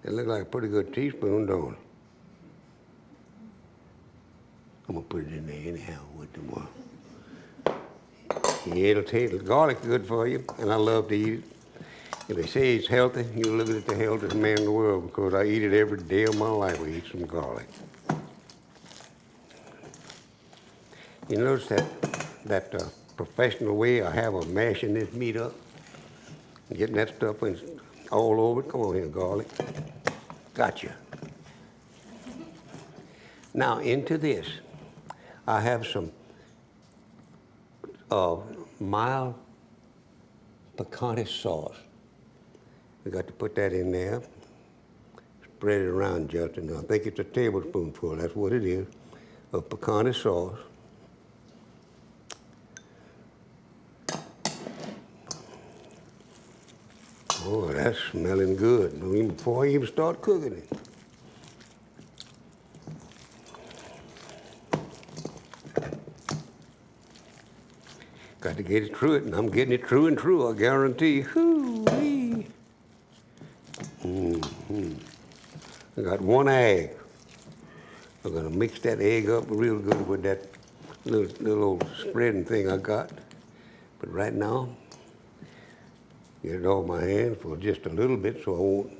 It looks like a pretty good teaspoon, don't it? I'm gonna put it in there anyhow with the more. Yeah, it'll taste, garlic's good for you, and I love to eat it. If they say it's healthy, you look at the healthiest man in the world because I eat it every day of my life. I eat some garlic. You notice that professional way I have of mashing this meat up, getting that stuff in, all over it. Come on here, garlic. Gotcha. Now into this, I have some mild picante sauce. We got to put that in there. Spread it around just enough. I think it's a tablespoonful, that's what it is, of picante sauce. Oh, that's smelling good. Even before I even start cooking it. Got to get it through it, and I'm getting it through and through, I guarantee. Hoo-wee. I got one egg. I'm gonna mix that egg up real good with that little old spreading thing I got. But right now, get it off my hand for just a little bit so I won't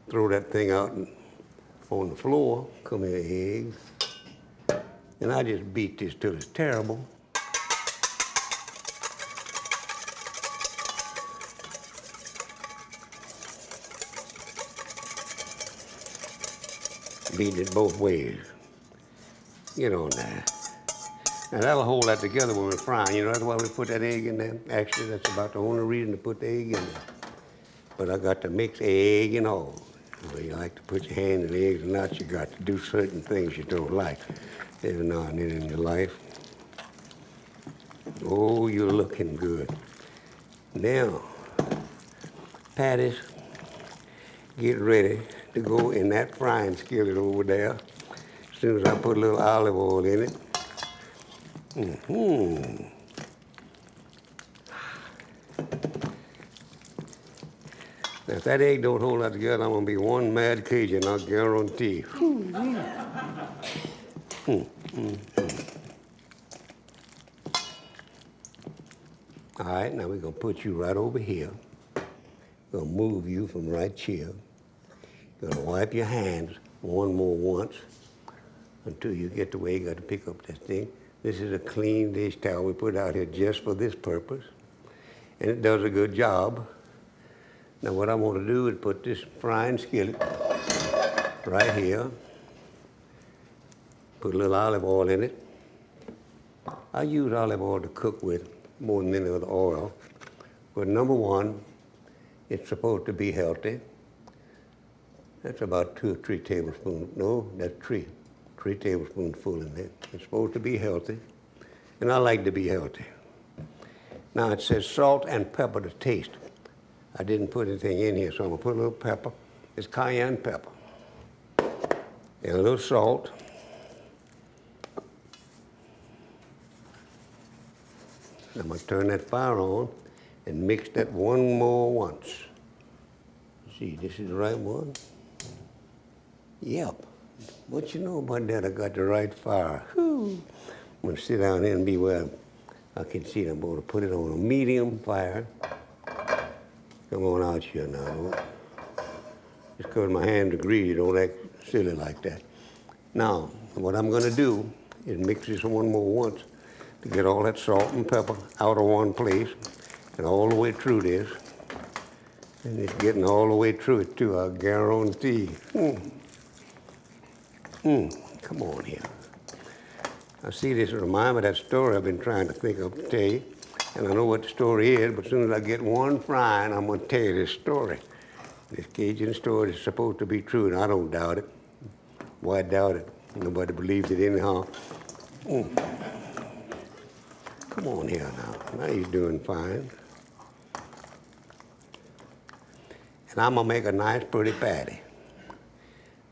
throw that thing out on the floor. Come here, eggs. And I just beat this till it's terrible. Beat it both ways. Get on there. Now that'll hold that together when we're frying. You know, that's why we put that egg in there. Actually, that's about the only reason to put the egg in there. But I got to mix egg and all. Whether you like to put your hand in the eggs or not, you got to do certain things you don't like every now and then in your life. Oh, you're looking good. Now, patties, get ready to go in that frying skillet over there. As soon as I put a little olive oil in it. Now, if that egg don't hold that together, I'm gonna be one mad Cajun, I guarantee. All right, now we're gonna put you right over here. Gonna move you from right here. Gonna wipe your hands once until you get the way you got to pick up this thing. This is a clean dish towel we put out here just for this purpose, and it does a good job. Now what I want to do is put this frying skillet right here, put a little olive oil in it. I use olive oil to cook with more than any other oil, but number one, it's supposed to be healthy. That's about 2 or 3 tablespoons. No, that's 3 tablespoons full in there. It's supposed to be healthy, and I like to be healthy. Now it says salt and pepper to taste. I didn't put anything in here, so I'm gonna put a little pepper. It's cayenne pepper. And a little salt. I'm gonna turn that fire on and mix that one more once. See, this is the right one. Yep. What you know about that? I got the right fire. Whew. I'm gonna sit down here and be where I can see it. I'm gonna put it on a medium fire. Come on out here now. Just because my hands are greasy, don't act silly like that. Now, what I'm gonna do is mix this one more once to get all that salt and pepper out of one place and all the way through this. And it's getting all the way through it too, I guarantee. Come on here. I see this remind me of that story I've been trying to think of to tell you. And I know what the story is, but as soon as I get one frying, I'm gonna tell you this story. This Cajun story is supposed to be true, and I don't doubt it. Why doubt it? Nobody believes it anyhow. Come on here now. Now he's doing fine. And I'm gonna make a nice pretty patty.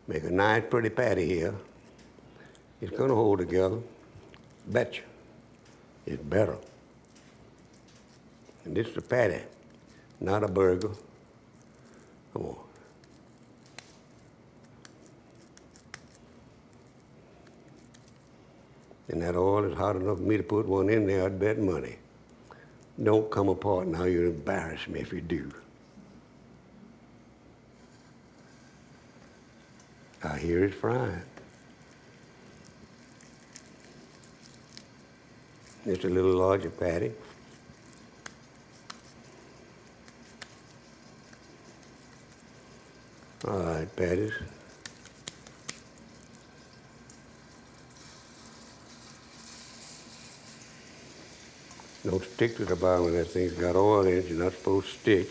Make a nice pretty patty here. It's gonna hold together. Betcha. It's better. And this is a patty, not a burger. Come on. And that oil is hot enough for me to put one in there, I'd bet money. Don't come apart now, you'll embarrass me if you do. I hear it frying. Just a little larger patty. All right, patties. Don't stick to the bottom when that thing's got oil in it. You're not supposed to stick.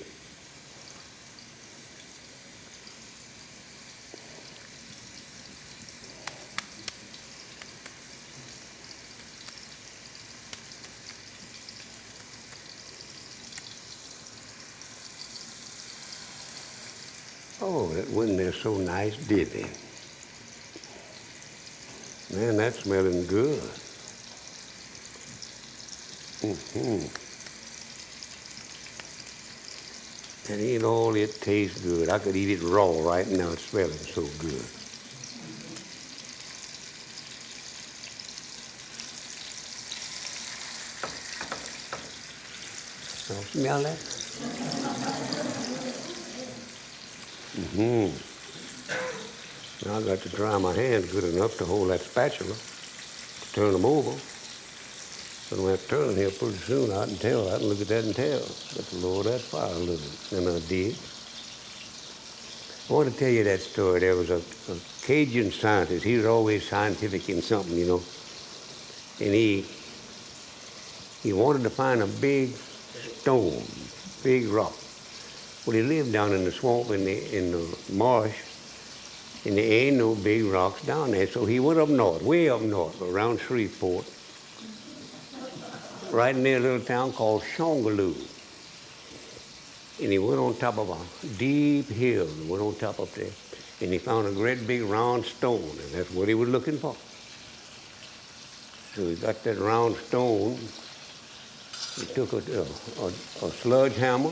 Oh, that wasn't there so nice, did it? Man, that's smelling good. And ain't all it tastes good. I could eat it raw right now. It's smelling so good. Y'all smell that? Now I got to dry my hands good enough to hold that spatula, to turn them over. So when I turn them here pretty soon, I can tell. I can look at that and tell. But to lower that fire a little, and I did. I want to tell you that story. There was a Cajun scientist. He was always scientific in something, you know. And he wanted to find a big stone, big rock. Well, he lived down in the swamp, in the marsh, and there ain't no big rocks down there. So he went up north, way up north, around Shreveport, right near a little town called Shongaloo. And he went on top of a deep hill, and went on top up there, and he found a great big round stone, and that's what he was looking for. So he got that round stone. He took a sledgehammer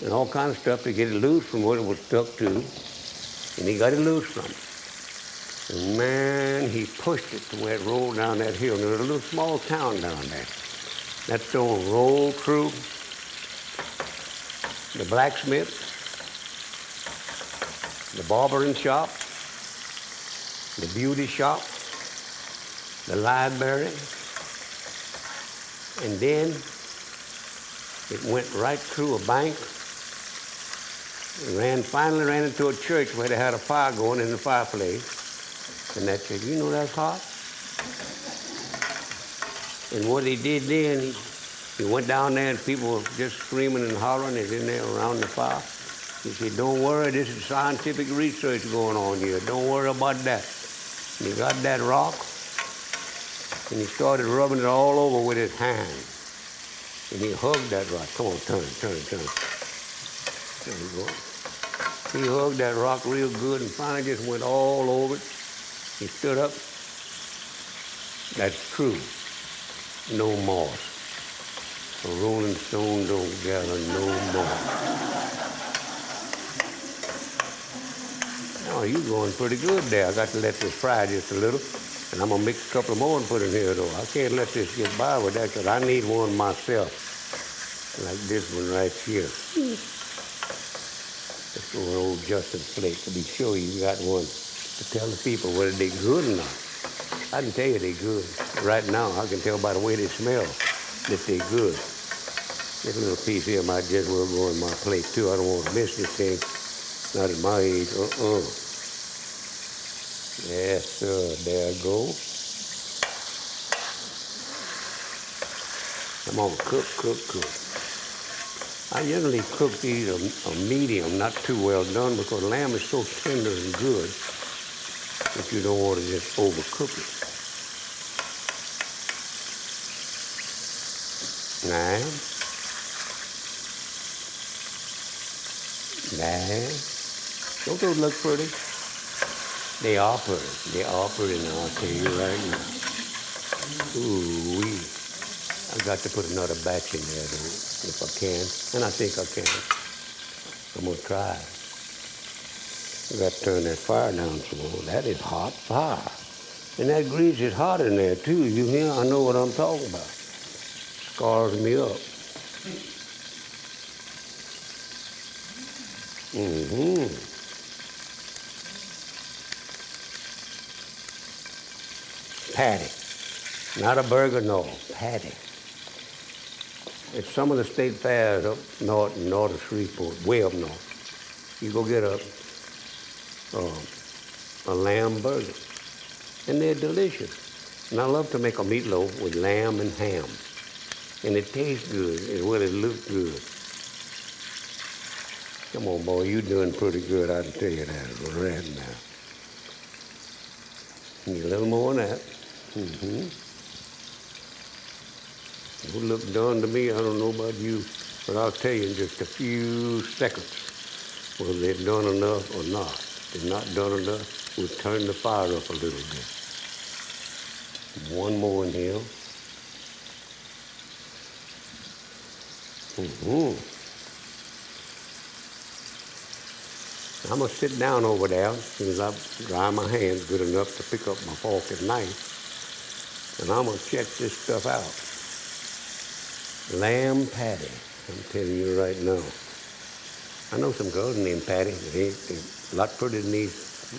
and all kinds of stuff to get it loose from what it was stuck to, and he got it loose from it. And man, he pushed it to where it rolled down that hill. And there was a little small town down there. That stone rolled through the blacksmith, the barbering shop, the beauty shop, the library, and then it went right through a bank and finally ran into a church where they had a fire going in the fireplace. And that said, you know that's hot? And what he did then, he went down there and people were just screaming and hollering. They're in there around the fire. He said, don't worry, this is scientific research going on here. Don't worry about that. And he got that rock and he started rubbing it all over with his hand. And he hugged that rock. Come on, turn it. There you go. He hugged that rock real good and finally just went all over it. He stood up. That's true. No moss. A rolling stone don't gather no moss. Oh, you're going pretty good there. I got to let this fry just a little. And I'm going to mix a couple more and put in here, though. I can't let this get by with that because I need one myself. Like this one right here. Let's go an old Justin's plate to be sure you got one to tell the people whether they're good or not. I can tell you they're good. Right now, I can tell by the way they smell that they're good. This little piece here might just well go in my plate, too. I don't want to miss this thing. Not at my age. Yes, sir. There I go. Come on, cook. I generally cook these a medium, not too well done, because lamb is so tender and good that you don't want to just overcook it. Nine. Don't those look pretty? They are pretty. Now, I'll tell you right now. Ooh-wee. I got to put another batch in there, though, if I can. And I think I can. I'm going to try. I got to turn that fire down some more. That is hot fire. And that grease is hot in there too, you hear? I know what I'm talking about. Scars me up. Mm-hmm. Patty. Not a burger, no, patty. At some of the state fairs up north of Shreveport, way up north, you go get a lamb burger, and they're delicious. And I love to make a meatloaf with lamb and ham, and it tastes good as well as looks good. Come on, boy, you're doing pretty good, I can tell you that right now. Need a little more of that. Mm-hmm. It look done to me. I don't know about you, but I'll tell you in just a few seconds whether they're done enough or not. If they're not done enough, we'll turn the fire up a little bit. One more in here. Mm-hmm. I'm going to sit down over there as soon as I dry my hands good enough to pick up my fork and knife, and I'm going to check this stuff out. Lamb patty, I'm telling you right now. I know some girls named Patty. They're a lot prettier than these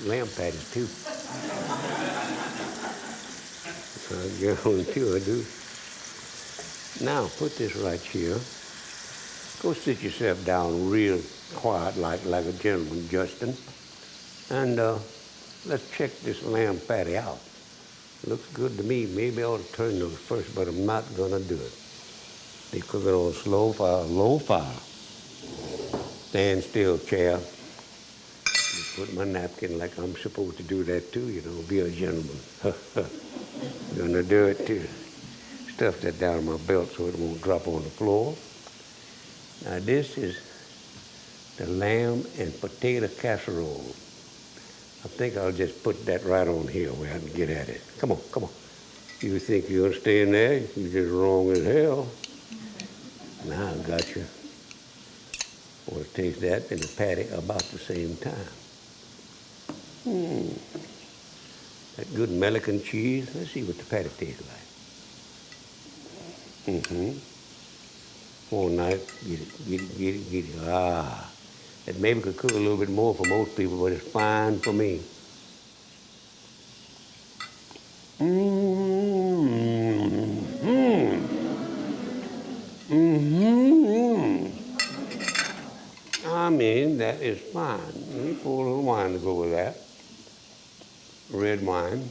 lamb patties, too. I guarantee I do. Now, put this right here. Go sit yourself down real quiet like a gentleman, Justin. And let's check this lamb patty out. Looks good to me. Maybe I ought to turn those first, but I'm not going to do it. They cook it on slow fire, low fire. Stand still, chair. Put my napkin like I'm supposed to do that too, you know, be a gentleman. Gonna do it too. Stuff that down my belt so it won't drop on the floor. Now this is the lamb and potato casserole. I think I'll just put that right on here where I can get at it. Come on, come on. You think you're gonna stay in there? You're just wrong as hell. Now I got you. I want to taste that and the patty about the same time. That good American cheese. Let's see what the patty tastes like. Come on, knife. Get it, get it, get it. Ah. That maybe could cook a little bit more for most people, but it's fine for me. I mean, that is fine. Let me pour a little wine to go with that. Red wine.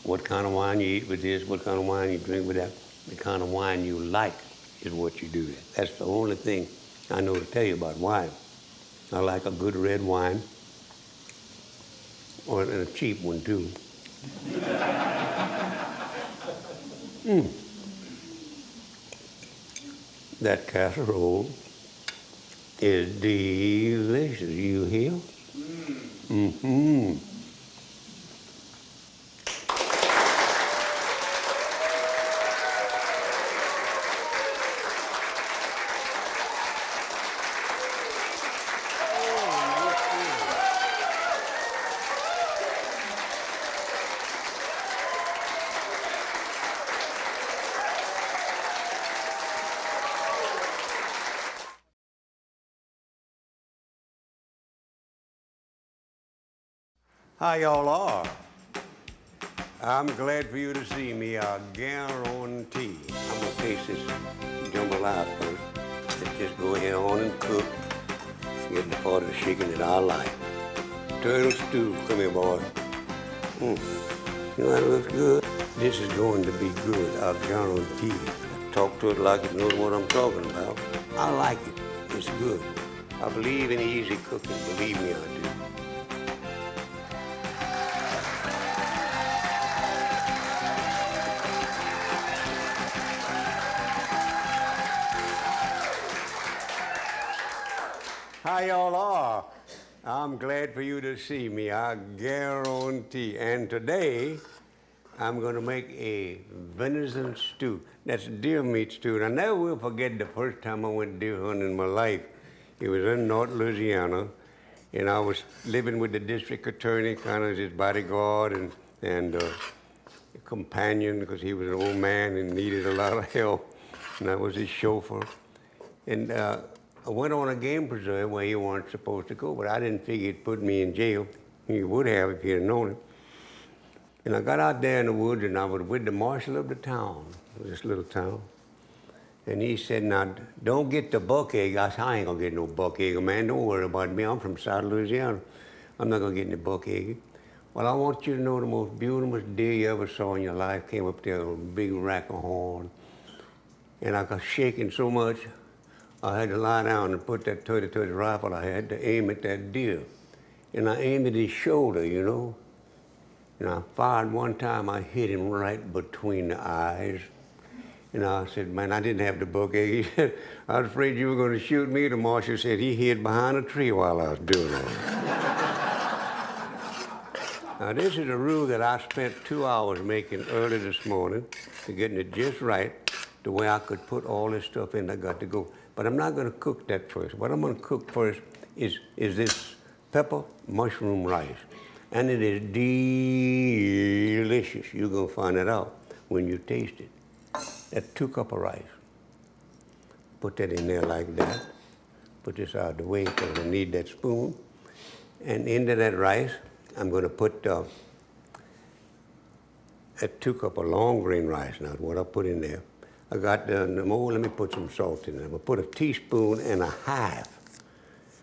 What kind of wine you eat with this, what kind of wine you drink with that, the kind of wine you like is what you do. That's the only thing I know to tell you about wine. I like a good red wine, or a cheap one too. That casserole is delicious, you hear? How y'all are? I'm glad for you to see me, I guarantee. I'm gonna taste this jambalaya first. Let's just go ahead on and cook. Get the part of the chicken that I like. Turtle stew, come here, boy. You know that looks good? This is going to be good, I guarantee. Talk to it like it knows what I'm talking about. I like it, it's good. I believe in easy cooking, believe me, I do. How y'all are? I'm glad for you to see me, I guarantee. And today, I'm gonna make a venison stew. That's deer meat stew. And I never will forget the first time I went deer hunting in my life. It was in North Louisiana, And I was living with the district attorney, kind of his bodyguard and companion, because he was an old man and needed a lot of help. And I was his chauffeur. And I went on a game preserve where he wasn't supposed to go, but I didn't figure he'd put me in jail. He would have if he had known it. And I got out there in the woods, and I was with the marshal of the town, this little town. And he said, now, don't get the buck egg. I said, I ain't gonna get no buck egg, man. Don't worry about me. I'm from South Louisiana. I'm not gonna get any buck egg. Well, I want you to know the most beautiful deer you ever saw in your life came up there with a big rack of horn. And I got shaking so much, I had to lie down and put that 30-30 rifle I had to aim at that deer. And I aimed at his shoulder, you know. And I fired one time, I hit him right between the eyes. And I said, man, I didn't have the buck egg. He said, I was afraid you were going to shoot me. The marshal said he hid behind a tree while I was doing it. Now, this is a rule that I spent 2 hours making early this morning to getting it just right, the way I could put all this stuff in that got to go. But I'm not going to cook that first. What I'm going to cook first is this pepper mushroom rice. And it is delicious. You're going to find it out when you taste it. That's 2 cups of rice. Put that in there like that. Put this out of the way because I need that spoon. And into that rice, I'm going to put that 2 cups of long grain rice. Now, what I put in there. I got let me put some salt in there. I'm going to put a teaspoon and a half.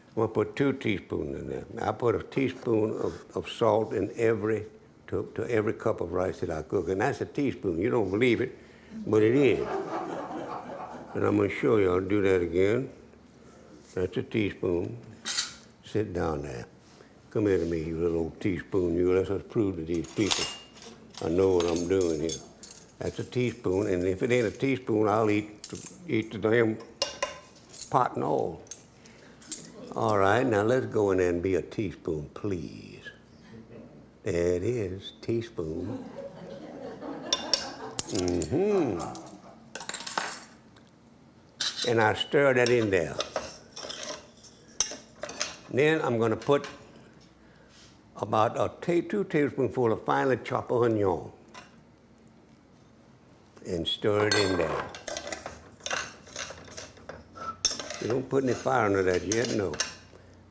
I'm going to put 2 teaspoons in there. I put a teaspoon of salt in every cup of rice that I cook. And that's a teaspoon. You don't believe it, but it is. And I'm going to show you. I'll do that again. That's a teaspoon. Sit down there. Come here to me, you little old teaspoon. You let us prove to these people I know what I'm doing here. That's a teaspoon, and if it ain't a teaspoon, I'll eat the damn pot and all. All right, now let's go in there and be a teaspoon, please. There it is, teaspoon. Mm-hmm. And I stir that in there. Then I'm going to put about 2 tablespoonfuls of finely chopped onion and stir it in there. You don't put any fire under that yet, no.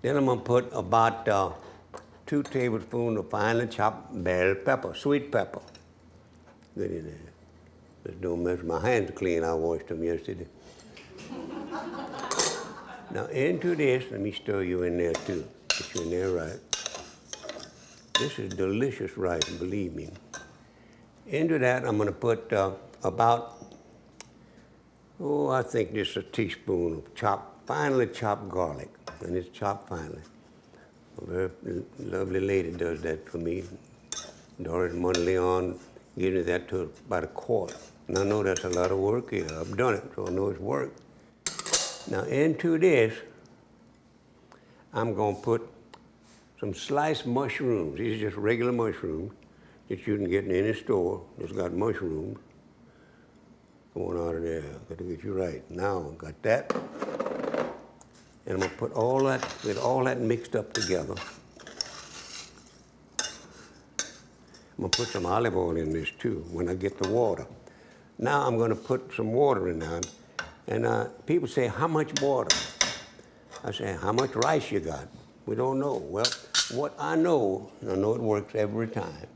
Then I'm going to put about 2 tablespoons of finely chopped bell pepper, sweet pepper. Good in there. Just don't mess. My hands are clean. I washed them yesterday. Now into this, let me stir you in there too. Get you in there right. This is delicious rice, believe me. Into that, I'm going to put I think this is a teaspoon of finely chopped garlic. And it's chopped finely. A very lovely lady does that for me. Doris Monteleon gives me that to about a quart. And I know that's a lot of work here. I've done it, so I know it's work. Now into this, I'm going to put some sliced mushrooms. These are just regular mushrooms that you can get in any store. It's got mushrooms. Going out of there. Got to get you right. Now, got that. And I'm going to put all that mixed up together. I'm going to put some olive oil in this too when I get the water. Now I'm going to put some water in there. And people say, how much water? I say, how much rice you got? We don't know. Well, what I know it works every time.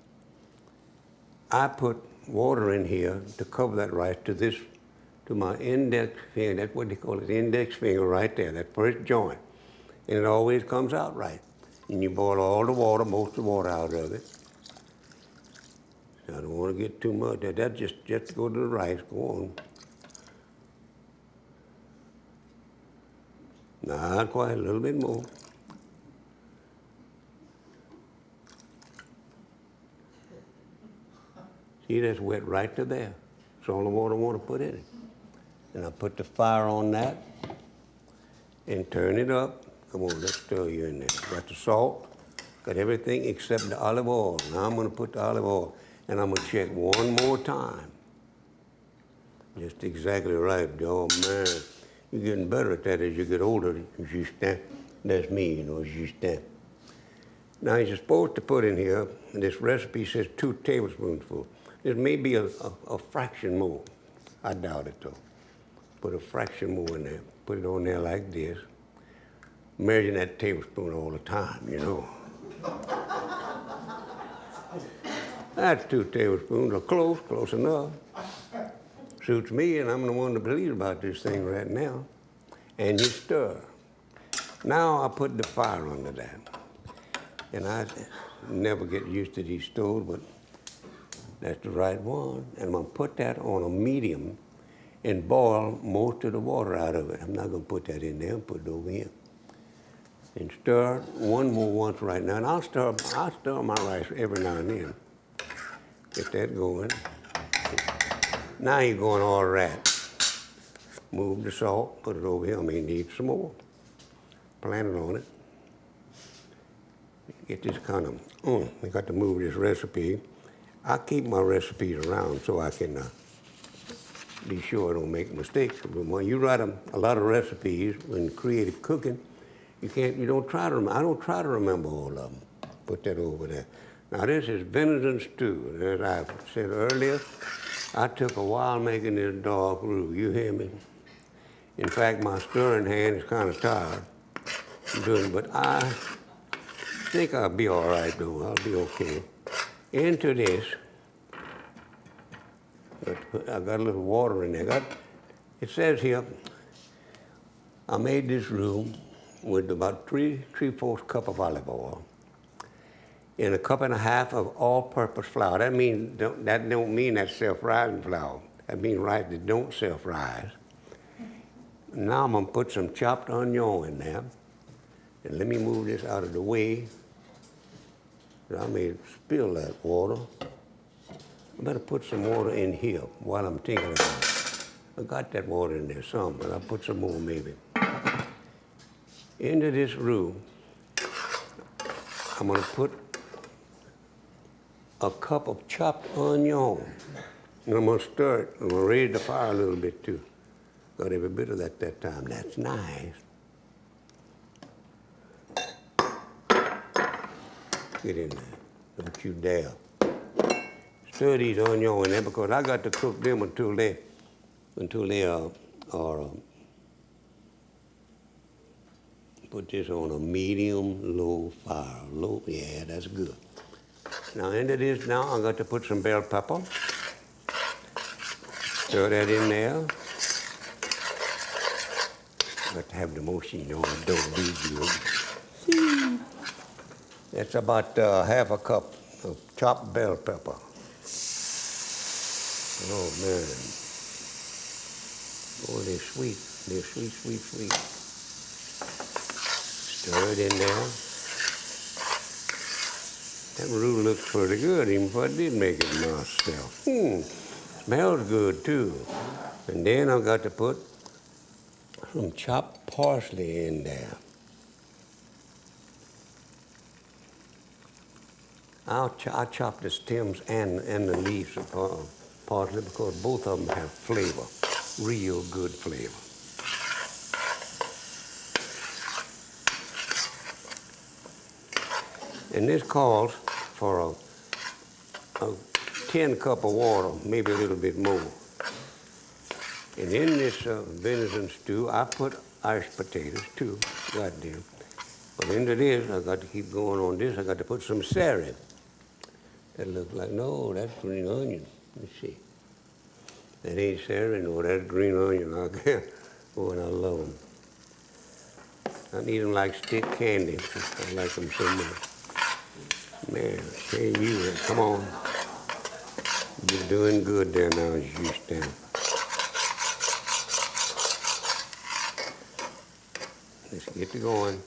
I put water in here to cover that rice to my index finger. That's what they call it, index finger right there, that first joint. And it always comes out right. And you boil all the water, most of the water out of it. So I don't want to get too much. That's just to go to the rice. Go on. Not quite, a little bit more. See, that's wet right to there. That's all the water I want to put in it. And I put the fire on that and turn it up. Come on, let's stir you in there. Got the salt, got everything except the olive oil. Now I'm going to put the olive oil, and I'm going to check one more time. Just exactly right. Oh, man. You're getting better at that as you get older. That's me, as you stand. Now you're supposed to put in here, this recipe says 2 tablespoonfuls. This may be a fraction more. I doubt it though. Put a fraction more in there. Put it on there like this. Measuring that tablespoon all the time, you know. That's 2 tablespoons, or close enough. Suits me, and I'm the one that believes about this thing right now. And you stir. Now I put the fire under that. And I never get used to these stoves, but that's the right one. And I'm gonna put that on a medium and boil most of the water out of it. I'm not gonna put that in there, put it over here. And stir one more once right now. And I'll stir my rice every now and then. Get that going. Now you're going all right. Move the salt, put it over here. I may need some more. Plant it on it. Get this kind of, I got to move this recipe. I keep my recipes around so I can be sure I don't make mistakes. But when you write a lot of recipes in creative cooking, you don't try to remember. I don't try to remember all of them. Put that over there. Now this is venison stew. As I said earlier, I took a while making this dark roux. You hear me? In fact, my stirring hand is kind of tired. But I think I'll be all right though. I'll be okay. Into this, I got a little water in there. It says here, I made this roux with about 3/4 cup of olive oil and 1.5 cups of all-purpose flour. That don't mean that's self-rising flour. That means rice that don't self-rise. Now I'm gonna put some chopped onion in there. And let me move this out of the way. I may spill that water. I better put some water in here while I'm thinking about it. I got that water in there some, but I'll put some more maybe. Into this roux, I'm gonna put 1 cup of chopped onion. And I'm gonna stir it. I'm gonna raise the fire a little bit too. Got every bit of that time. That's nice. Get in there. Don't you dare. Stir these onions in there because I got to cook them until they are put this on a medium-low fire. Low, yeah, that's good. Now into this now, I got to put some bell pepper. Stir that in there. Got to have the motion on it, don't be good. That's about 1/2 cup of chopped bell pepper. Oh man. Oh, they're sweet. They're sweet, sweet, sweet. Stir it in there. That roux looks pretty good, even if I did make it myself. Smells good too. And then I've got to put some chopped parsley in there. I'll chop the stems and the leaves of parsley because both of them have flavor, real good flavor. And this calls for a 10 cup of water, maybe a little bit more. And in this venison stew, I put iced potatoes too, goddamn. But into this, I got to keep going on this, I got to put some celery. That looks like, no, that's green onion. Let me see. That ain't celery, no, that's green onion. I can't. Oh, and I love them. I need them like stick candy. I like them so much. Man, hey, you, come on. You're doing good there now as you stand. Let's get it going.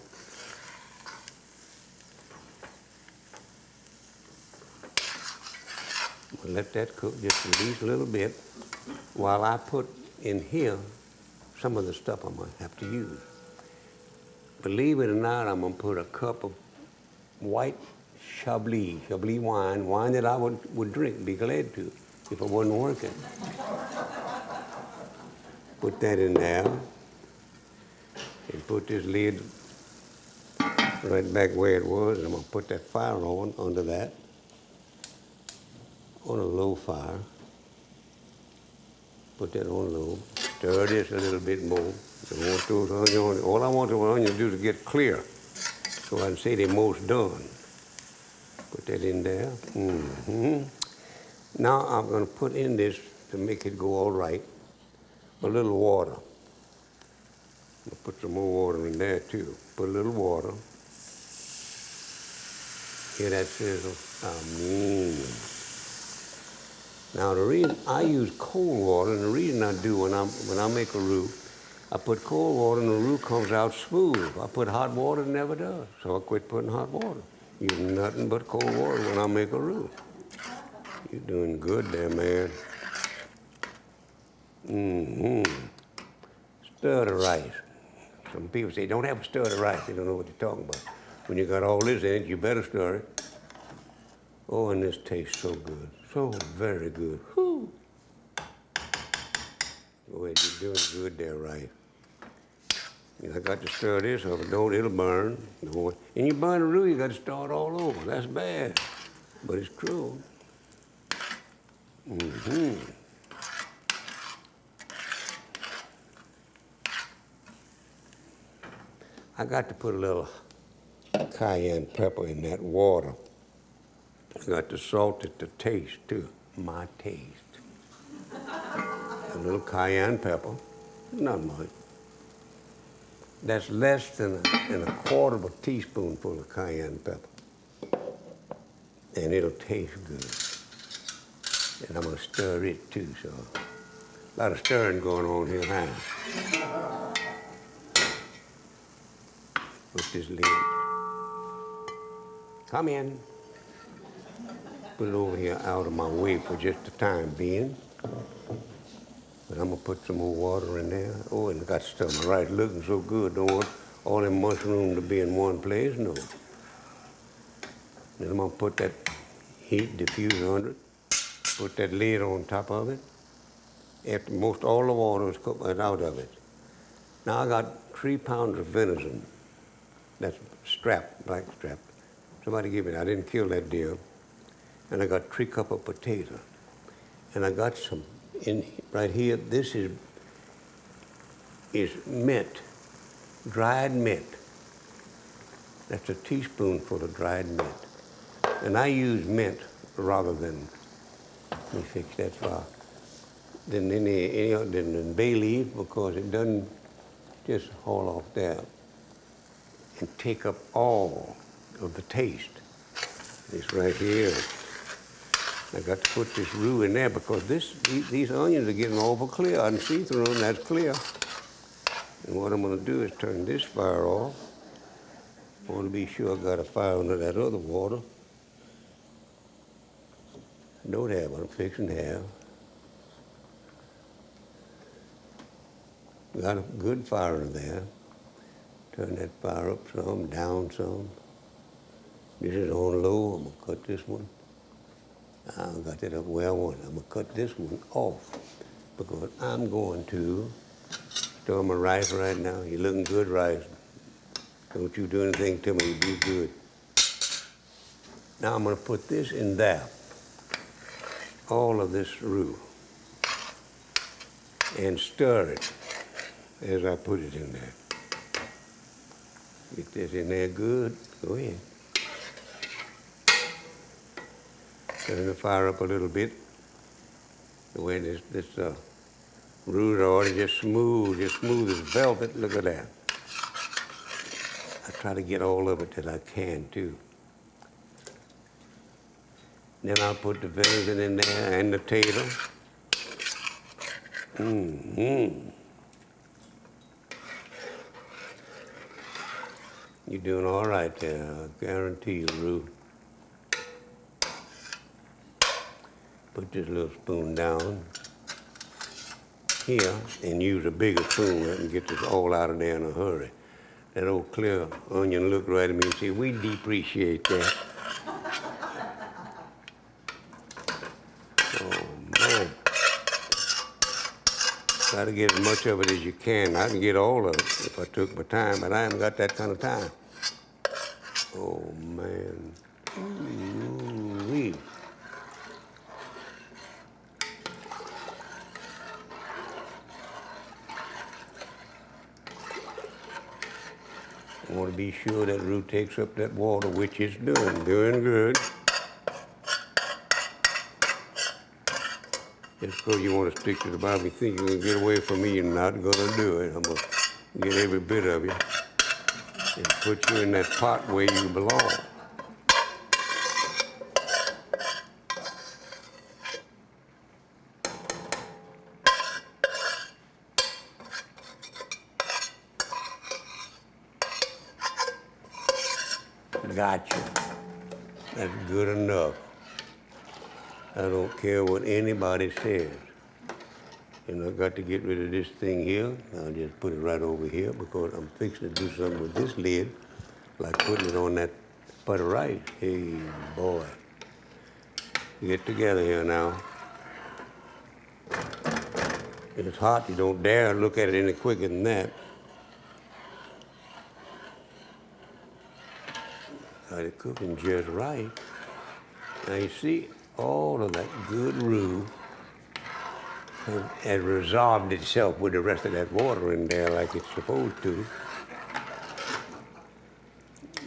We'll let that cook just at least a little bit while I put in here some of the stuff I'm gonna have to use. Believe it or not, I'm gonna put 1 cup of white Chablis wine that I would drink, be glad to, if it wasn't working. Put that in there, and put this lid right back where it was, and I'm gonna put that fire on under that, on a low fire. Put that on low. Stir this a little bit more. I want those onions. All I want those onions to do is get clear, so I can say they're most done. Put that in there. Now I'm gonna put in this to make it go all right. A little water. I'll put some more water in there too. Put a little water. Hear that sizzle? Now the reason I use cold water, and the reason I do when I make a roux, I put cold water and the roux comes out smooth. If I put hot water, it never does. So I quit putting hot water. Use nothing but cold water when I make a roux. You're doing good there, man. Stir the rice. Some people say, don't have to stir the rice. They don't know what you're talking about. When you got all this in it, you better stir it. Oh, and this tastes so good. So very good. Whew. Boy, you're doing good there, right? I got to stir this up. It'll burn. And you burn a roux, you got to start all over. That's bad, but it's true. I got to put a little cayenne pepper in that water. I got to salt it to taste, too. My taste. A little cayenne pepper. Not much. That's less than a quarter of a teaspoonful of cayenne pepper. And it'll taste good. And I'm going to stir it, too, so a lot of stirring going on here now. Put this lid. Come in. Put it over here out of my way for just the time being. But I'm gonna put some more water in there. Oh, and I got stuff right, looking so good. Don't want all them mushrooms to be in one place, no. Then I'm gonna put that heat diffuser under it. Put that lid on top of it. After most all the water is out of it. Now I got 3 pounds of venison. That's strapped, black strap. Somebody give it. I didn't kill that deer. And I got 3 cups of potato. And I got some in right here. This is mint, dried mint. That's a teaspoonful of dried mint. And I use mint rather than, let me fix that far, than than bay leaf, because it doesn't just haul off there and take up all of the taste. This right here. I got to put this roux in there because these onions are getting awful clear. I can see through them, that's clear. And what I'm gonna do is turn this fire off. I wanna be sure I got a fire under that other water. I don't have what I'm fixing to have. Got a good fire in there. Turn that fire up some, down some. This is on low, I'm gonna cut this one. I got that up where I want it. I'm gonna cut this one off because I'm going to stir my rice right now. You're looking good, rice. Don't you do anything to me, you be good. Now I'm gonna put this in there, all of this roux, and stir it as I put it in there. Get this in there good, go ahead. Turn the fire up a little bit. The way this roux is already just smooth as velvet. Look at that. I try to get all of it that I can too. Then I'll put the venison in there and the tater. You're doing all right there, I guarantee you, roux. Put this little spoon down here and use a bigger spoon and get this all out of there in a hurry. That old clear onion looked right at me and said, we depreciate that. Oh, man. Try to get as much of it as you can. I can get all of it if I took my time, but I haven't got that kind of time. Oh, man. Ooh-wee. I want to be sure that root takes up that water, which it's doing good. Just because you want to stick to the Bible, you think you're going to get away from me, you're not going to do it. I'm going to get every bit of you and put you in that pot where you belong. Gotcha. That's good enough. I don't care what anybody says. And I've got to get rid of this thing here. I'll just put it right over here because I'm fixing to do something with this lid, like putting it on that pot of rice. Hey, boy. Get together here now. It's hot. You don't dare look at it any quicker than that. Got it cooking just right. Now you see, all of that good roux has resolved itself with the rest of that water in there like it's supposed to.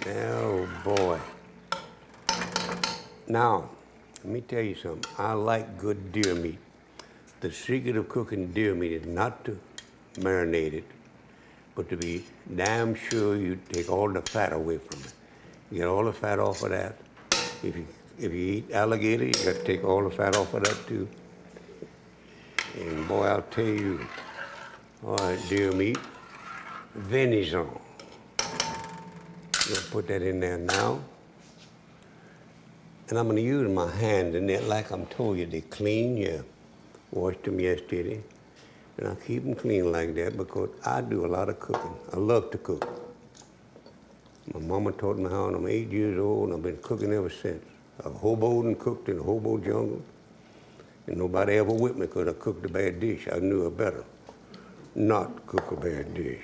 Oh boy. Now, let me tell you something. I like good deer meat. The secret of cooking deer meat is not to marinate it, but to be damn sure you take all the fat away from it. You get all the fat off of that. If you eat alligator, you got to take all the fat off of that too. And boy, I'll tell you, all right, deer meat, venison. Gonna put that in there now. And I'm gonna use my hands, and they're like I'm told you, they're clean. Yeah, washed them yesterday. And I keep them clean like that because I do a lot of cooking. I love to cook. My mama taught me how, and I'm 8 years old, and I've been cooking ever since. I hoboed and cooked in the hobo jungle, and nobody ever whipped me because I cooked a bad dish. I knew it better not cook a bad dish.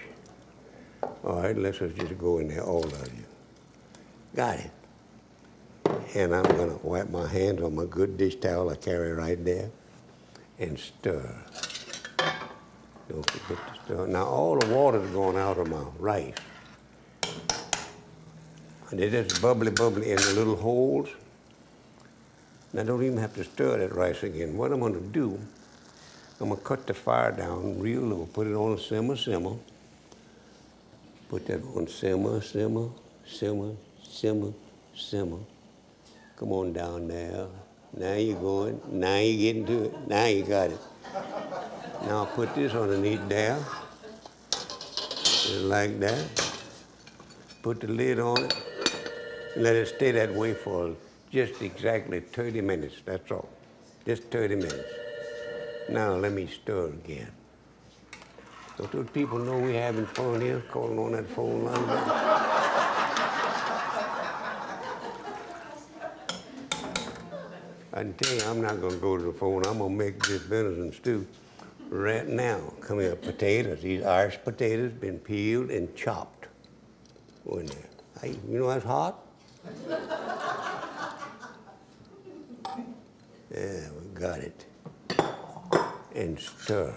All right, let's just go in there, all of you. Got it. And I'm gonna wipe my hands on my good dish towel I carry right there and stir. Don't forget to stir. Now all the water's going out of my rice. And they're just bubbly in the little holes. And I don't even have to stir that rice again. What I'm gonna do, I'm gonna cut the fire down real low, put it on a simmer. Put that on simmer. Come on down there. Now you're going. Now you're getting to it. Now you got it. Now I'll put this underneath there. Just like that. Put the lid on it. And let it stay that way for just exactly 30 minutes. That's all. Just 30 minutes. Now let me stir again. Don't those people know we're having fun here, calling on that phone line? I can tell you, I'm not going to go to the phone. I'm going to make this venison stew right now. Come here, potatoes. These Irish potatoes been peeled and chopped. Go in there. Hey, you know that's hot? Yeah, we got it. And stir.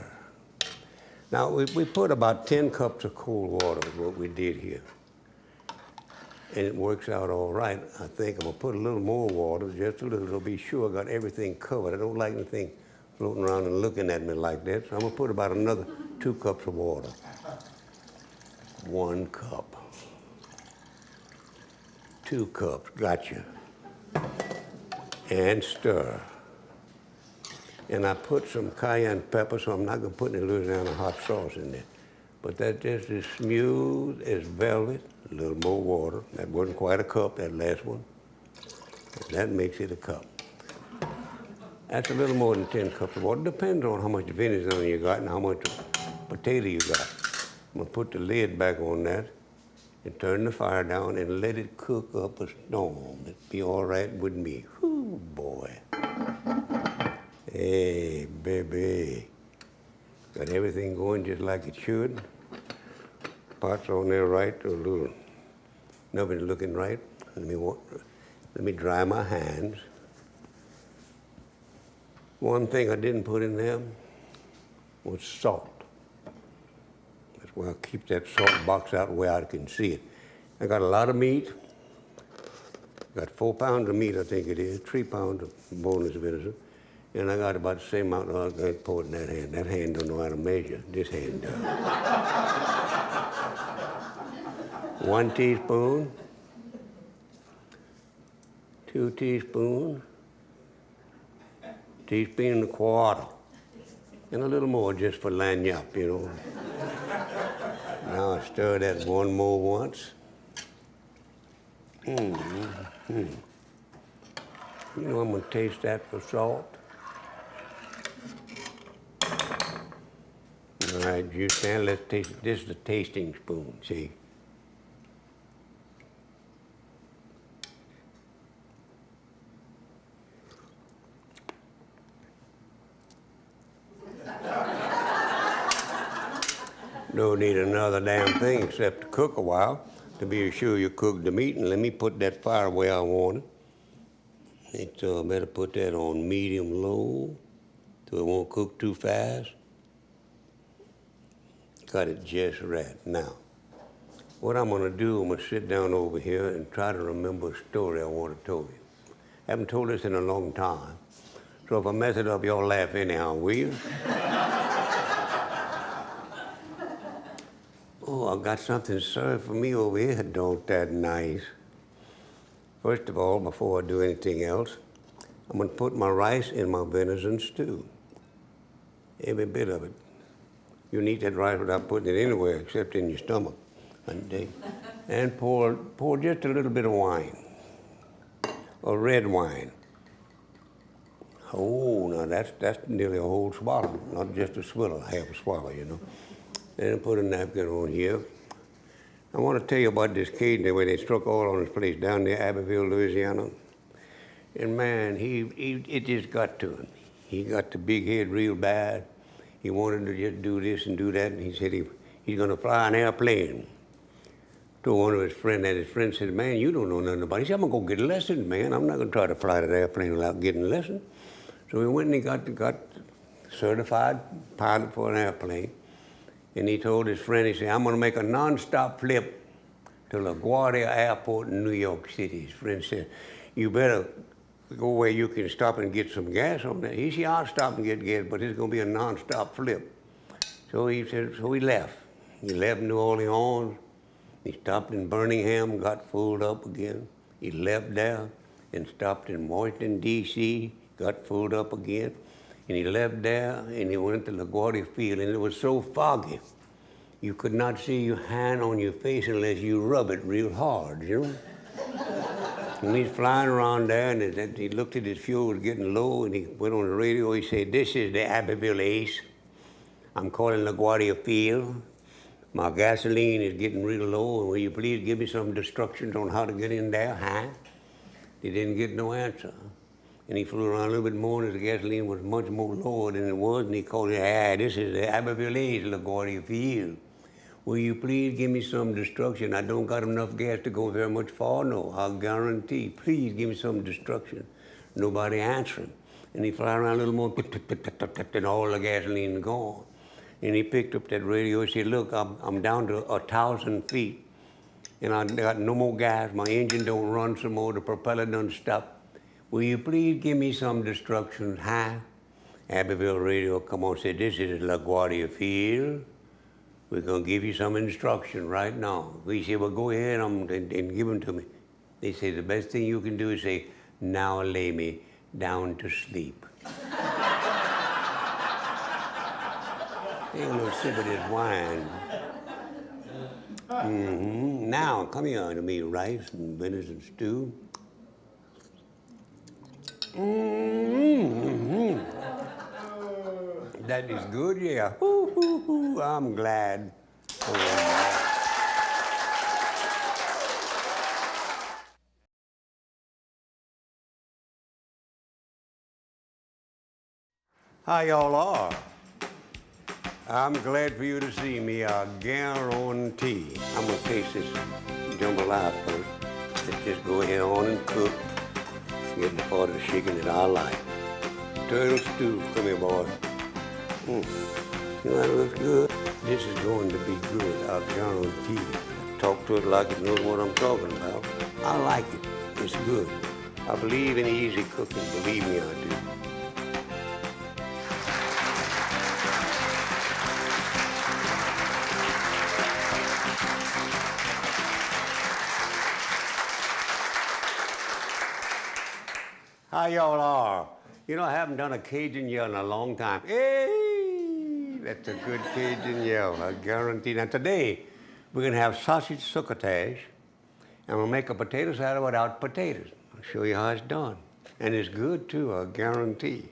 Now, we put about 10 cups of cold water is what we did here. And it works out all right. I think I'm gonna put a little more water, just a little, to be sure I got everything covered. I don't like anything floating around and looking at me like that. So I'm gonna put about another 2 cups of water. 1 cup. 2 cups, gotcha. And stir. And I put some cayenne pepper, so I'm not gonna put any Louisiana hot sauce in there. But that just is smooth as velvet. A little more water. That wasn't quite a cup, that last one. That makes it a cup. That's a little more than 10 cups of water. Depends on how much venison you got and how much potato you got. I'm gonna put the lid back on that and turn the fire down and let it cook up a storm. It'll be all right with me. Whoo, boy. Hey, baby. Got everything going just like it should. Pots on there right, a little, nothing's looking right. Let me dry my hands. One thing I didn't put in there was salt. That's why I keep that salt box out where I can see it. I got a lot of meat. Got 4 pounds of meat, I think it is, 3 pounds of boneless venison. And I got about the same amount of oil I poured in that hand. That hand don't know how to measure. This hand does. 1 teaspoon, 2 teaspoons, teaspoon and a quarter, and a little more just for line up, you know. Now I stir that one more once. You know, I'm gonna taste that for salt. All right, you stand, let's taste it. This is the tasting spoon, see? Don't need another damn thing except to cook a while to be sure you cook the meat. And let me put that fire where I want it. It's better put that on medium low so it won't cook too fast. Got it just right. Now, what I'm gonna do, I'm gonna sit down over here and try to remember a story I want to tell you. I haven't told this in a long time. So if I mess it up, y'all laugh anyhow, will you? Oh, I got something served for me over here. Don't that nice? First of all, before I do anything else, I'm gonna put my rice in my venison stew. Every bit of it. You need that rice without putting it anywhere except in your stomach. And pour just a little bit of wine, or red wine. Oh, now that's nearly a whole swallow, not just a swallow, half a swallow, you know. Then put a napkin on here. I want to tell you about this Cajun where they struck oil on his place down near Abbeville, Louisiana. And man, it just got to him. He got the big head real bad. He wanted to just do this and do that, and he said he's going to fly an airplane. Told one of his friends, and his friend said, man, you don't know nothing about it. He said, I'm going to go get a lesson, man. I'm not going to try to fly that airplane without getting a lesson. So he went and he got certified pilot for an airplane. And he told his friend, he said, I'm going to make a non-stop flip to LaGuardia Airport in New York City. His friend said, you better go where you can stop and get some gas on that. He said, I'll stop and get gas, but it's going to be a non-stop flip. So he said, so he left. He left New Orleans. He stopped in Birmingham, got filled up again. He left there and stopped in Washington, D.C., got filled up again. And he left there and he went to LaGuardia Field, and it was so foggy, you could not see your hand on your face unless you rub it real hard, you know? And he's flying around there, and he looked at his fuel was getting low, and he went on the radio. He said, this is the Abbeville Ace. I'm calling LaGuardia Field. My gasoline is getting real low, and will you please give me some instructions on how to get in there, huh? He didn't get no answer. And he flew around a little bit more, and the gasoline was much more lower than it was, and he called it, this is the Abbeville Ace, LaGuardia Field. Will you please give me some instruction? I don't got enough gas to go very much far, no, I'll guarantee. Please give me some instruction. Nobody answering. And he flew around a little more, and all the gasoline gone. And he picked up that radio and said, look, I'm down to 1,000 feet, and I got no more gas, my engine don't run some more, the propeller done stopped. Will you please give me some instructions? Hi. Abbeville Radio come on, said, this is LaGuardia Field. We're going to give you some instruction right now. We said, well, go ahead and give them to me. They said, the best thing you can do is say, now lay me down to sleep. Take a little sip of this wine. Now, come here to me, rice and venison stew. That is good, yeah. I'm glad. How y'all are? I'm glad for you to see me, I guarantee. I'm gonna taste this jambalaya first. Just go ahead on and cook. Getting the part of the chicken that I like. Turtle stew, come here, boy. You know that looks good? This is going to be good, I guarantee you. Talk to it like it knows what I'm talking about. I like it. It's good. I believe in easy cooking. Believe me, I do. How y'all are? You know, I haven't done a Cajun yell in a long time. Hey, that's a good Cajun yell, I guarantee. Now today, we're gonna have sausage succotash, and we'll make a potato salad without potatoes. I'll show you how it's done. And it's good too, I guarantee.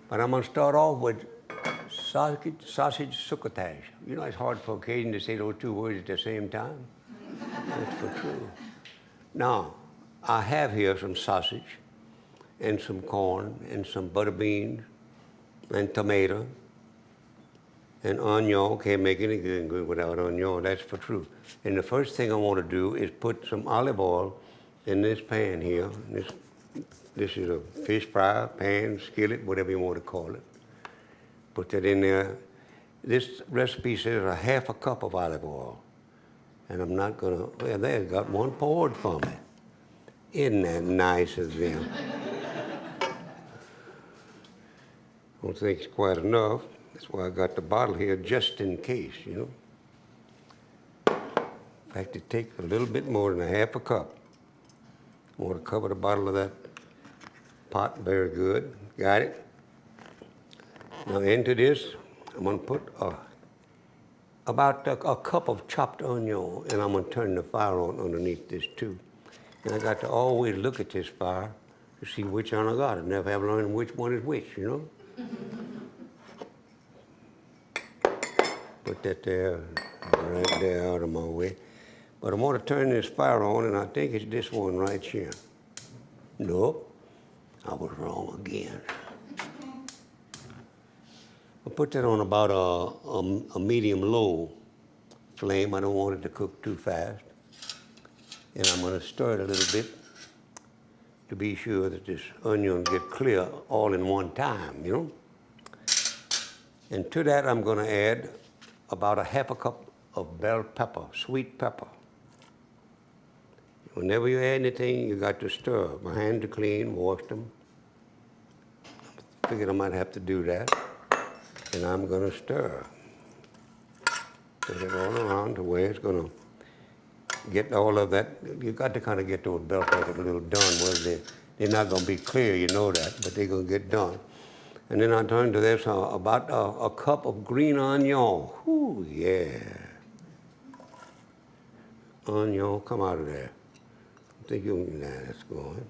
But I'm gonna start off with sausage succotash. You know, it's hard for a Cajun to say those two words at the same time. That's for true. Now, I have here some sausage, and some corn, and some butter beans, and tomato, and onion. Can't make anything good without onion, that's for true. And the first thing I want to do is put some olive oil in this pan here. This is a fish fry, pan, skillet, whatever you want to call it. Put that in there. This recipe says a half a cup of olive oil. And I'm not gonna, well, they've got one poured for me. Isn't that nice of them? I don't think it's quite enough. That's why I got the bottle here just in case, you know. In fact, it takes a little bit more than a half a cup. I want to cover the bottle of that pot very good. Got it? Now into this, I'm going to put about a cup of chopped onion, and I'm going to turn the fire on underneath this too. And I got to always look at this fire to see which one I got. I never have learned which one is which, you know. Put that there, right there out of my way. But I want to turn this fire on, and I think it's this one right here. Nope, I was wrong again. I'll put that on about a medium-low flame. I don't want it to cook too fast. And I'm going to stir it a little bit to be sure that this onion get clear all in one time, you know. And to that, I'm going to add about a half a cup of bell pepper, sweet pepper. Whenever you add anything, you got to stir. My hands are clean, washed them. Figured I might have to do that. And I'm going to stir. Put it all around to where it's going to get all of that. You got to kind of get those bell peppers a little done. Well, they're not going to be clear, you know that, but they're going to get done. And then I turn to this, about a cup of green onion. Ooh, yeah. Onion, come out of there. I think you can, that's going.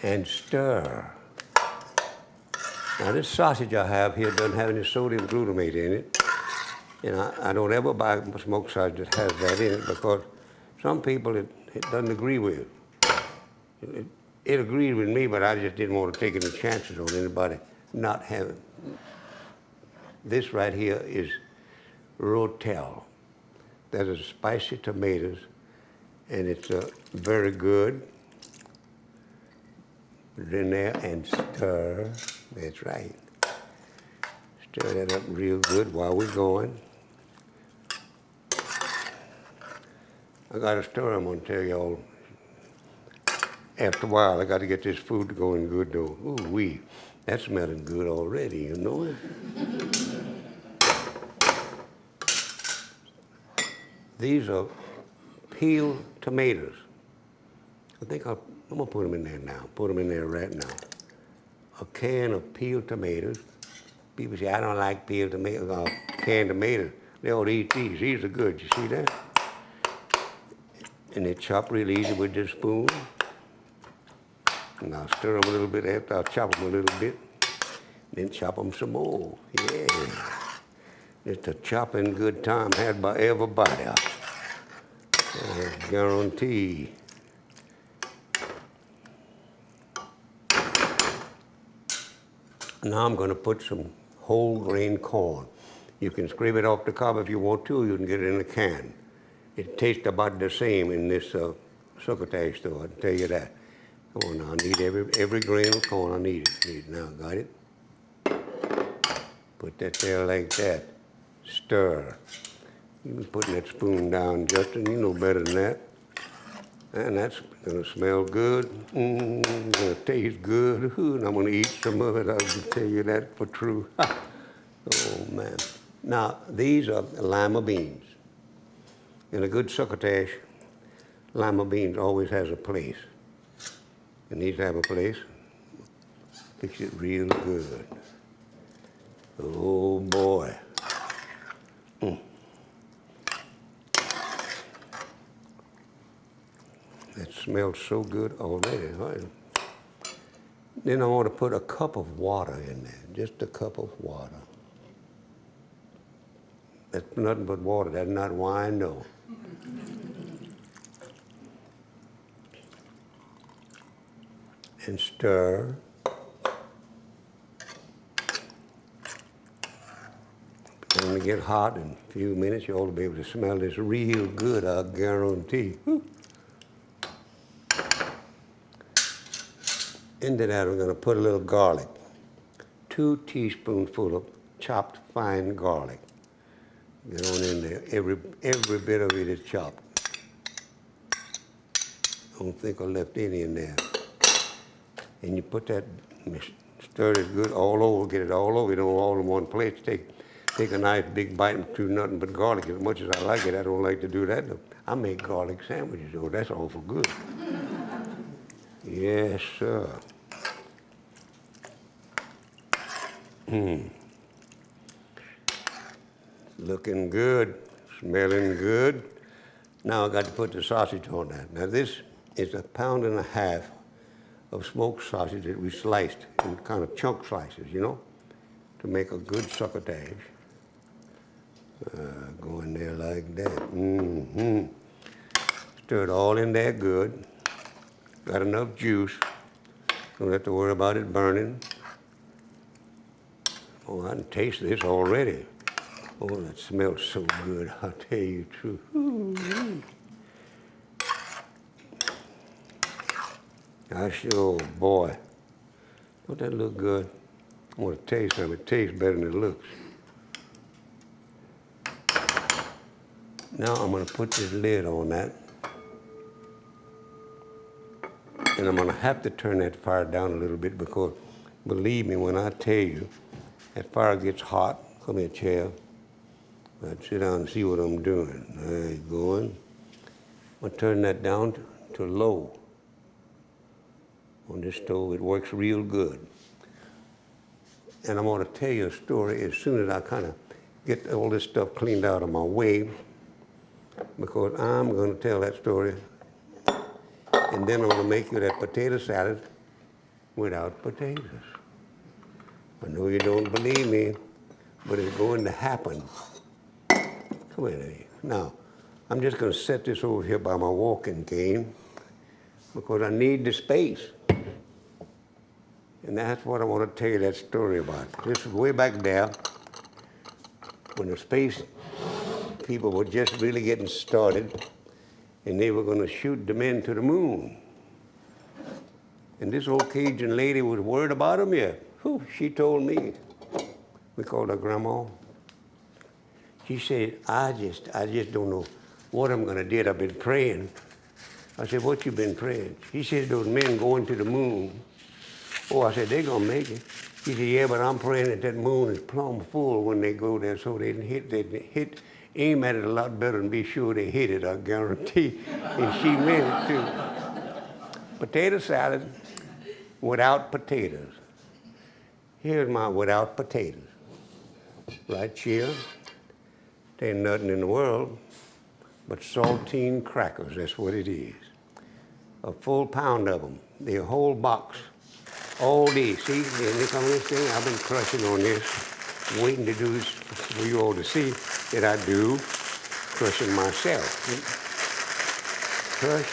And stir. Now this sausage I have here doesn't have any sodium glutamate in it. And I don't ever buy smoked sausage that has that in it because some people it doesn't agree with. It agreed with me, but I just didn't want to take any chances on anybody not having. This right here is rotel. That is spicy tomatoes, and it's very good. Put it in there and stir. That's right. Stir that up real good while we're going. I got to stir, I'm going to tell y'all. After a while, I got to get this food going good, though. Ooh-wee, that's smelling good already, you know it? These are peeled tomatoes. I think I'm going to put them in there now. Put them in there right now. A can of peeled tomatoes. People say, I don't like peeled tomatoes, canned tomatoes. They ought to eat these. These are good, you see that? And they chop real easy with this spoon. And I'll stir them a little bit after I'll chop them a little bit. Then chop them some more, yeah. It's a chopping good time had by everybody. I guarantee. Now I'm going to put some whole grain corn. You can scrape it off the cob if you want to, or you can get it in a can. It tastes about the same in this succotash store, I can tell you that. Come on now, I need every grain of corn, I need it. Now, got it? Put that there like that. Stir. You been putting that spoon down, Justin, you know better than that. And that's gonna smell good, gonna taste good, and I'm gonna eat some of it, I can tell you that for true. Oh man. Now, these are lima beans. In a good succotash, lima beans always has a place. And these have a place. Fix it real good. Oh boy. That smells so good already. Then I want to put a cup of water in there, just a cup of water. That's nothing but water, that's not wine, no. And stir. When it get hot in a few minutes, you ought to be able to smell this real good, I guarantee. Into that, we're going to put a little garlic. 2 teaspoonfuls of chopped fine garlic. Get on in there. Every bit of it is chopped. Don't think I left any in there. And you put that, stir it good all over, get it all over. You don't all in one place. Take a nice big bite and chew nothing but garlic. As much as I like it, I don't like to do that. I make garlic sandwiches, though. That's awful good. Yes, sir. Looking good, smelling good. Now I got to put the sausage on that. Now this is 1.5 pounds of smoked sausage that we sliced in kind of chunk slices, you know, to make a good succotash. Go in there like that. Stir it all in there good. Got enough juice. Don't have to worry about it burning. Oh, I can taste this already. Oh, that smells so good, I'll tell you the truth. Oh boy. Don't that look good? I want to taste something. It tastes better than it looks. Now I'm going to put this lid on that. And I'm going to have to turn that fire down a little bit because, believe me when I tell you, that fire gets hot. Come here, chair. I'd sit down and see what I'm doing. There you going. I'm going to turn that down to low. On this stove, it works real good. And I'm going to tell you a story as soon as I kind of get all this stuff cleaned out of my way, because I'm going to tell that story. And then I'm going to make you that potato salad without potatoes. I know you don't believe me, but it's going to happen. Come here. Now, I'm just going to set this over here by my walking cane because I need the space. And that's what I want to tell you that story about. This is way back there when the space people were just really getting started and they were going to shoot the men to the moon. And this old Cajun lady was worried about them, yeah. Whew, she told me, we called her Grandma. She said, I just don't know what I'm going to do. I've been praying. I said, what you been praying? She said, those men going to the moon. Oh, I said, they're going to make it. She said, yeah, but I'm praying that that moon is plumb full when they go there so they hit, aim at it a lot better and be sure they hit it, I guarantee. And she meant it too. Potato salad without potatoes. Here's my without potatoes. Right here. There ain't nothing in the world but saltine crackers, that's what it is. A full pound of them, the whole box. All these, see, and they come this thing, I've been crushing on this, waiting to do this for you all to see that I do crushing myself. Crush.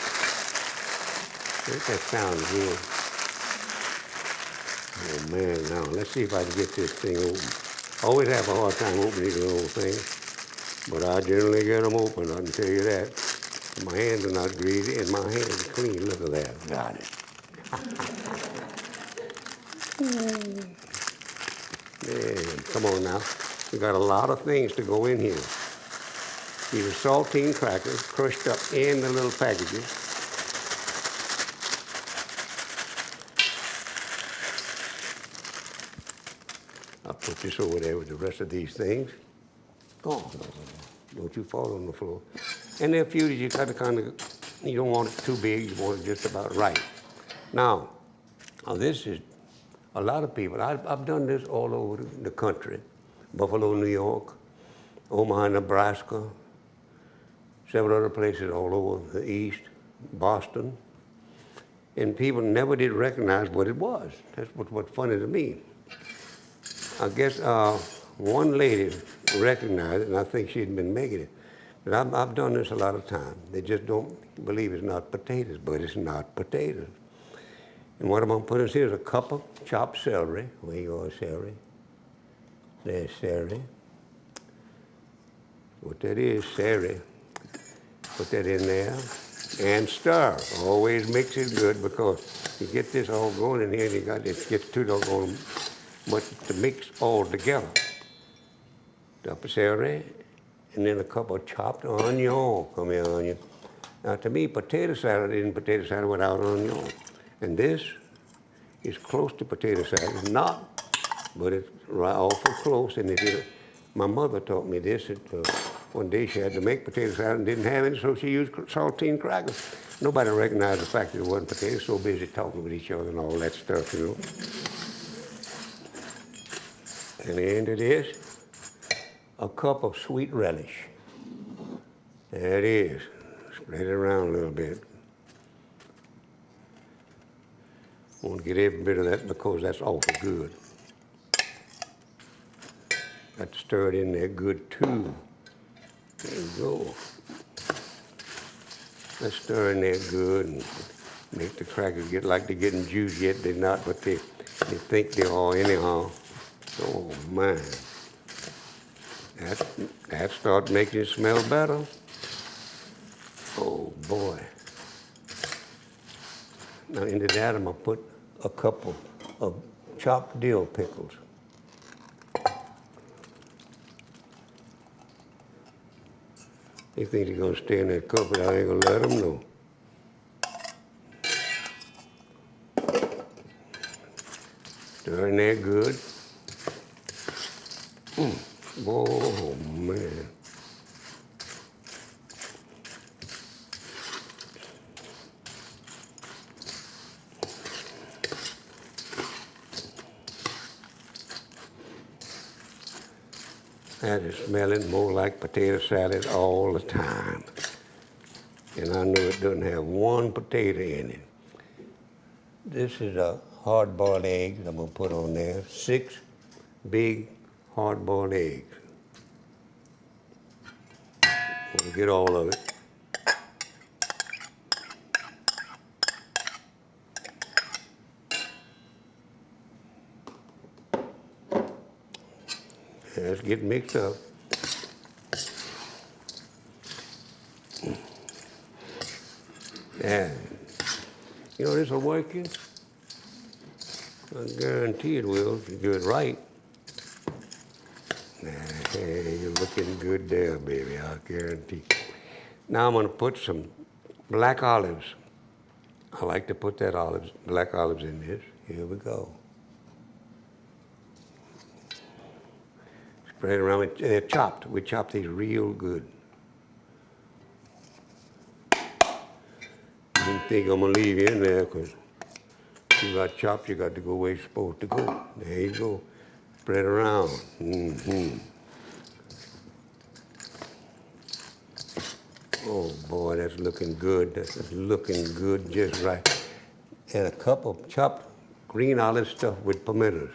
That sounds good. Oh man, now let's see if I can get this thing open. I always have a hard time opening the little thing. But I generally get them open, I can tell you that. My hands are not greasy, and my hands are clean. Look at that. Got it. Man, come on now. We got a lot of things to go in here. These are saltine crackers crushed up in the little packages. I'll put this over there with the rest of these things. Oh, no. Don't you fall on the floor. And there are a few that you got to kind of, you don't want it too big, you want it just about right. Now this is a lot of people. I've done this all over the country. Buffalo, New York, Omaha, Nebraska, several other places all over the East, Boston. And people never did recognize what it was. That's what's funny to me. I guess one lady recognized it, and I think she'd been making it. But I've done this a lot of times. They just don't believe it's not potatoes, but it's not potatoes. And what I'm going to put in here is a cup of chopped celery. Where you are, celery? There's celery. What that is, celery. Put that in there and stir. Always mix it good, because you get this all going in here and you got it gets too doggone much to mix all together. Cup of celery, and then a cup of chopped onion. Come here, onion. Now to me, potato salad isn't potato salad without onion. And this is close to potato salad. It's not, but it's right awful close. And my mother taught me this. One day she had to make potato salad and didn't have any, so she used saltine crackers. Nobody recognized the fact that it wasn't potatoes, so busy talking with each other and all that stuff, you know. And the end of this, a cup of sweet relish. There it is. Spread it around a little bit. Want to get every bit of that because that's awful good. Got to stir it in there good too. There you go. Let's stir in there good and make the crackers get like they're getting juice yet. They're not, but they think they are anyhow. Oh man. That starts making it smell better. Oh boy. Now into that I'm gonna put a couple of chopped dill pickles. They think they're gonna stay in that cup, but I ain't gonna let them know. Stir in there good. Oh man. That is smelling more like potato salad all the time. And I know it doesn't have one potato in it. This is a hard-boiled egg I'm gonna put on there. 6 big hard-boiled eggs. We'll get all of it. Let's get mixed up. Yeah. You know this will work you? I guarantee it will if you do it right. Hey, you're looking good there, baby, I guarantee. Now I'm gonna put some black olives. I like to put that black olives in this. Here we go. Spread it around. They're chopped. We chop these real good. I didn't think I'm gonna leave you in there because you got chopped, you got to go where you're supposed to go. There you go. Spread around. Oh boy, that's looking good. That's looking good just right. And a cup of chopped green olive stuffed with pimentos.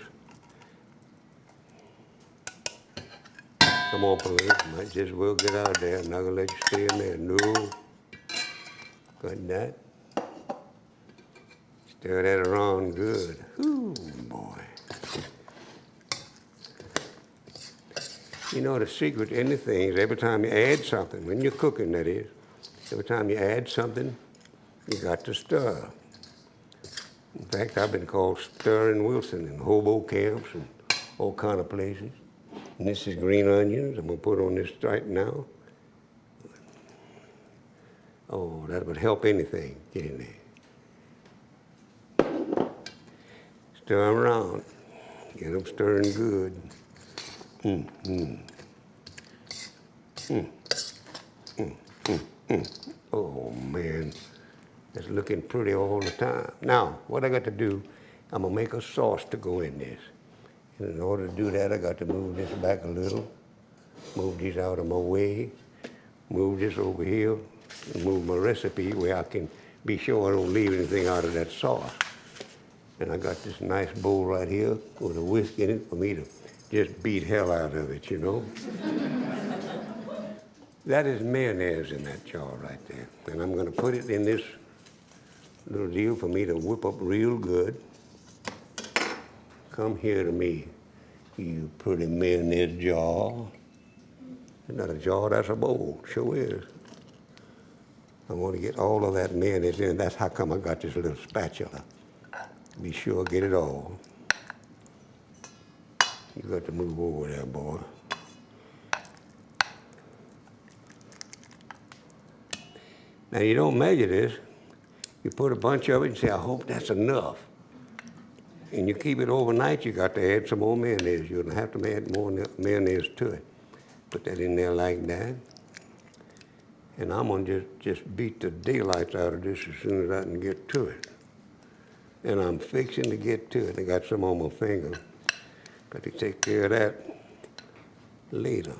Come on, please. Might just well get out of there. I'm not gonna let you stay in there. No. Got that. Stir that around good. Ooh, boy. You know, the secret to anything is every time you add something, when you're cooking that is, every time you add something, you got to stir. In fact, I've been called Stirring Wilson in hobo camps and all kind of places. And this is green onions. I'm gonna put on this right now. Oh, that would help anything get in there. Stir them around. Get them stirring good. Oh man, it's looking pretty all the time. Now, what I got to do, I'm gonna make a sauce to go in this. And in order to do that, I got to move this back a little, move these out of my way, move this over here, and move my recipe where I can be sure I don't leave anything out of that sauce. And I got this nice bowl right here with a whisk in it for me to just beat hell out of it, you know. That is mayonnaise in that jar right there. And I'm gonna put it in this little deal for me to whip up real good. Come here to me, you pretty mayonnaise jar. It's not a jar, that's a bowl, sure is. I want to get all of that mayonnaise in. That's how come I got this little spatula. Be sure to get it all. You got to move over there, boy. Now you don't measure this. You put a bunch of it and say, I hope that's enough. And you keep it overnight, you got to add some more mayonnaise. You're gonna have to add more mayonnaise to it. Put that in there like that. And I'm gonna just beat the daylights out of this as soon as I can get to it. And I'm fixing to get to it. I got some on my finger. Got to take care of that later.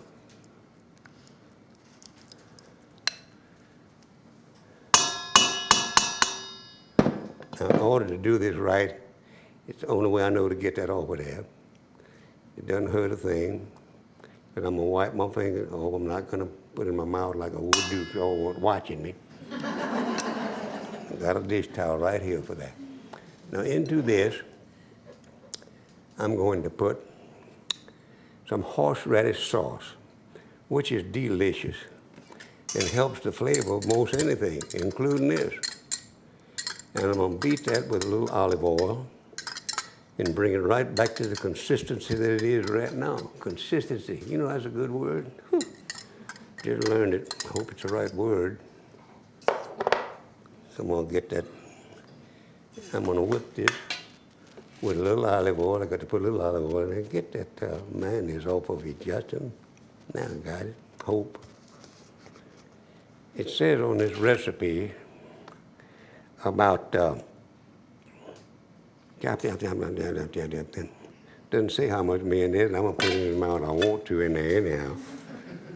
Now, in order to do this right, it's the only way I know to get that over there. It doesn't hurt a thing. But I'm gonna wipe my finger off. I'm not gonna put it in my mouth like I would do if y'all weren't watching me. I got a dish towel right here for that. Now into this, I'm going to put some horseradish sauce, which is delicious and helps the flavor of most anything, including this. And I'm gonna beat that with a little olive oil and bring it right back to the consistency that it is right now. Consistency, you know that's a good word. Just learned it, I hope it's the right word. So I'm gonna get that, I'm gonna whip this with a little olive oil. I got to put a little olive oil in there. Get that mayonnaise off of it, Justin. Now I got it, hope. It says on this recipe about, doesn't say how much mayonnaise, I'm gonna put it in the amount I want to in there anyhow.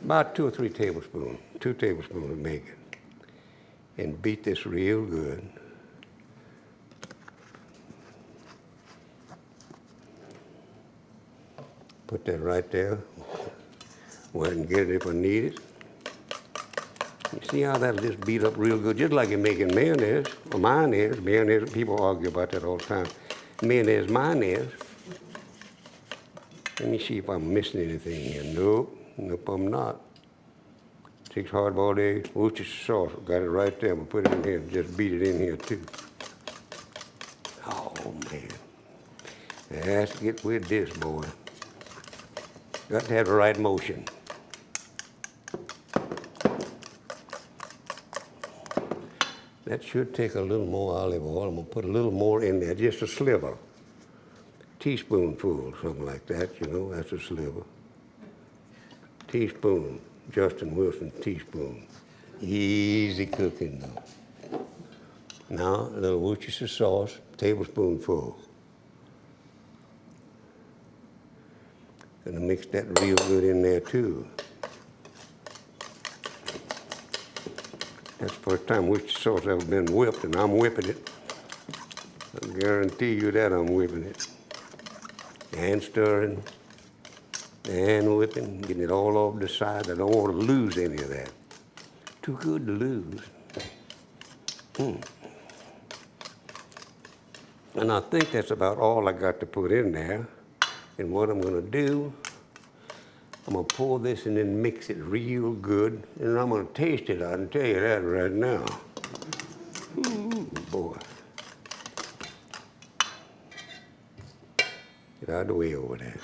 About 2 or 3 tablespoons, 2 tablespoons of bacon. And beat this real good. Put that right there. Go ahead and get it if I need it. You see how that'll just beat up real good, just like you're making mayonnaise, or mayonnaise. Mayonnaise, people argue about that all the time. Mayonnaise, mayonnaise. Let me see if I'm missing anything here. Nope, I'm not. 6 hard-boiled eggs, Worcestershire sauce, got it right there. I'm gonna put it in here and just beat it in here too. Oh man, it has to get with this, boy. Got to have the right motion. That should take a little more olive oil. I'm gonna put a little more in there, just a sliver. Teaspoonful, something like that, you know, that's a sliver. Teaspoon, Justin Wilson teaspoon. Easy cooking though. Now, a little Worcestershire sauce, tablespoonful. Gonna mix that real good in there too. That's the first time Worcestershire sauce ever been whipped, and I'm whipping it. I guarantee you that I'm whipping it. And stirring, and whipping, getting it all over the side. I don't want to lose any of that. Too good to lose. And I think that's about all I got to put in there. And what I'm gonna do, I'm gonna pour this and then mix it real good, and I'm gonna taste it, I can tell you that right now. Ooh, boy. Get out of the way over there.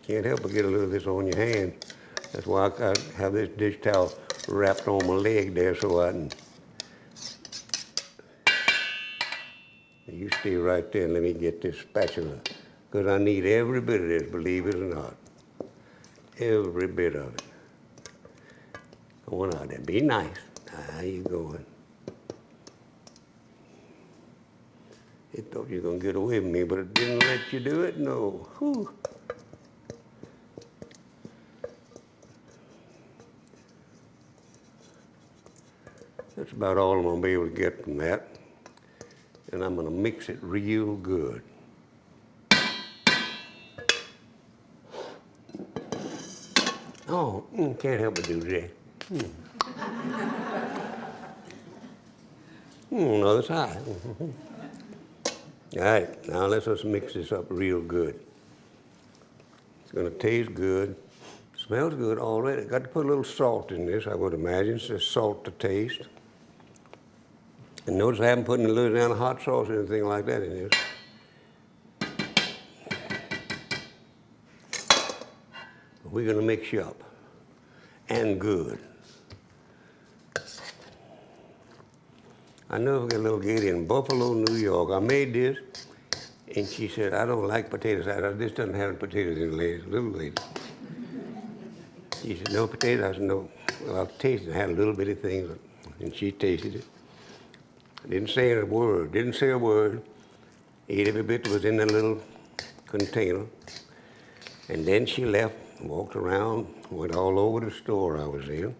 Can't help but get a little of this on your hand. That's why I have this dish towel wrapped on my leg there so I can. You stay right there and let me get this spatula, because I need every bit of this, believe it or not. Every bit of it. Come on out there, be nice. How you going? It thought you were gonna get away with me, but it didn't let you do it, no. Whew. That's about all I'm gonna be able to get from that. And I'm gonna mix it real good. Oh, can't help but do that. Another side. All right, now let's just mix this up real good. It's gonna taste good. Smells good already. Got to put a little salt in this, I would imagine. It's just salt to taste. And notice I haven't put any Louisiana hot sauce or anything like that in this. We're gonna mix you up, and good. I know a little lady in Buffalo, New York. I made this, and she said, I don't like potato salad. This doesn't have potatoes in it, little lady. She said, no potatoes? I said, no. Well, I tasted it. I had a little bitty thing, and she tasted it. Didn't say a word, didn't say a word. Ate every bit that was in that little container. And then she left, walked around, went all over the store I was in.